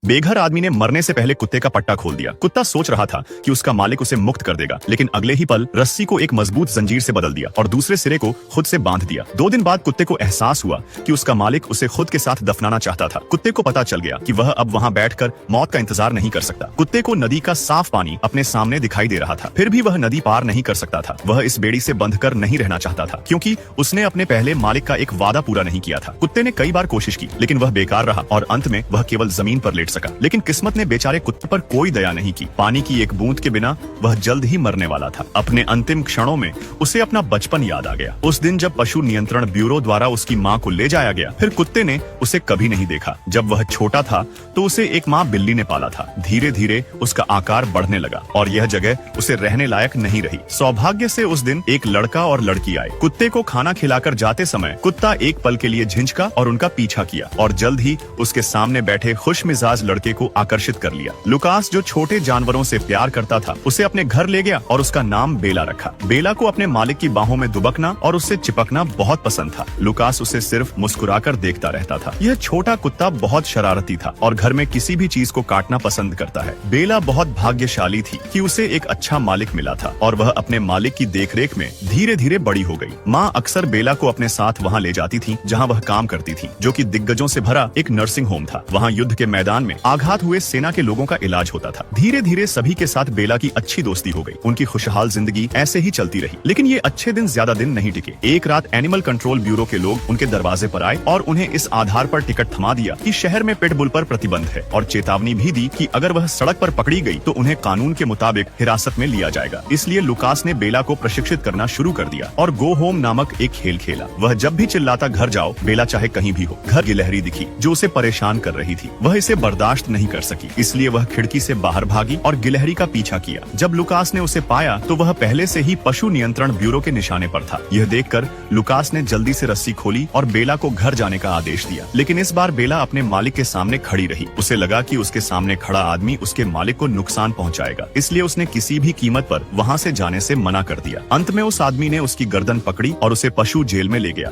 बेघर आदमी ने मरने से पहले कुत्ते का पट्टा खोल दिया। कुत्ता सोच रहा था कि उसका मालिक उसे मुक्त कर देगा, लेकिन अगले ही पल रस्सी को एक मजबूत जंजीर से बदल दिया और दूसरे सिरे को खुद से बांध दिया। 2 दिन बाद कुत्ते को एहसास हुआ कि उसका मालिक उसे खुद के साथ दफनाना चाहता था। कुत्ते को पता चल गया कि वह अब वहां बैठकर मौत का इंतजार नहीं कर सकता। कुत्ते को नदी का साफ पानी अपने सामने दिखाई दे रहा था, फिर भी वह नदी पार नहीं कर सकता था। वह इस बेड़ी से बंधकर नहीं रहना चाहता था, क्योंकि उसने अपने पहले मालिक का एक वादा पूरा नहीं किया था। कुत्ते ने कई बार कोशिश की, लेकिन वह बेकार रहा और अंत में वह केवल जमीन पर लेट सका। लेकिन किस्मत ने बेचारे कुत्ते पर कोई दया नहीं की। पानी की एक बूंद के बिना वह जल्द ही मरने वाला था। अपने अंतिम क्षणों में उसे अपना बचपन याद आ गया। उस दिन जब पशु नियंत्रण ब्यूरो द्वारा उसकी माँ को ले जाया गया, फिर कुत्ते ने उसे कभी नहीं देखा। जब वह छोटा था तो उसे एक माँ बिल्ली ने पाला था। धीरे धीरे उसका आकार बढ़ने लगा और यह जगह उसे रहने लायक नहीं रही। सौभाग्य से उस दिन एक लड़का और लड़की आए। कुत्ते को खाना खिलाकर जाते समय कुत्ता एक पल के लिए झिंझका और उनका पीछा किया और जल्द ही उसके सामने बैठे खुश मिजाज लड़के को आकर्षित कर लिया। लुकास, जो छोटे जानवरों से प्यार करता था, उसे अपने घर ले गया और उसका नाम बेला रखा। बेला को अपने मालिक की बाहों में दुबकना और उससे चिपकना बहुत पसंद था। लुकास उसे सिर्फ मुस्कुराकर देखता रहता था। यह छोटा कुत्ता बहुत शरारती था और घर में किसी भी चीज को काटना पसंद करता है। बेला बहुत भाग्यशाली थी कि उसे एक अच्छा मालिक मिला था और वह अपने मालिक की देखरेख में धीरे धीरे बड़ी हो गई। माँ अक्सर बेला को अपने साथ वहाँ ले जाती थी जहाँ वह काम करती थी, जो कि दिग्गजों से भरा एक नर्सिंग होम था। वहाँ युद्ध के मैदान में आघात हुए सेना के लोगों का इलाज होता था। धीरे धीरे सभी के साथ बेला की अच्छी दोस्ती हो गई। उनकी खुशहाल जिंदगी ऐसे ही चलती रही। लेकिन ये अच्छे दिन ज्यादा दिन नहीं टिके। एक रात एनिमल कंट्रोल ब्यूरो के लोग उनके दरवाजे पर आए और उन्हें इस आधार पर टिकट थमा दिया कि शहर में पिटबुल पर प्रतिबंध है, और चेतावनी भी दी कि अगर वह सड़क पर पकड़ी गई तो उन्हें कानून के मुताबिक हिरासत में लिया जाएगा। इसलिए लुकास ने बेला को प्रशिक्षित करना शुरू कर दिया और गो होम नामक एक खेल खेला। वह जब भी चिल्लाता घर जाओ, बेला चाहे कहीं भी हो। घर गिलहरी दिखी जो उसे परेशान कर रही थी। वह इसे बर्दाश्त नहीं कर सकी, इसलिए वह खिड़की से बाहर भागी और गिलहरी का पीछा किया। जब लुकास ने उसे पाया तो वह पहले से ही पशु नियंत्रण ब्यूरो के निशाने पर था। यह देखकर लुकास ने जल्दी से रस्सी खोली और बेला को घर जाने का आदेश दिया। लेकिन इस बार बेला अपने मालिक के सामने खड़ी रही। उसे लगा कि उसके सामने खड़ा आदमी उसके मालिक को नुकसान पहुंचाएगा, इसलिए उसने किसी भी कीमत पर वहां से जाने से मना कर दिया। अंत में उस आदमी ने उसकी गर्दन पकड़ी और उसे पशु जेल में ले गया।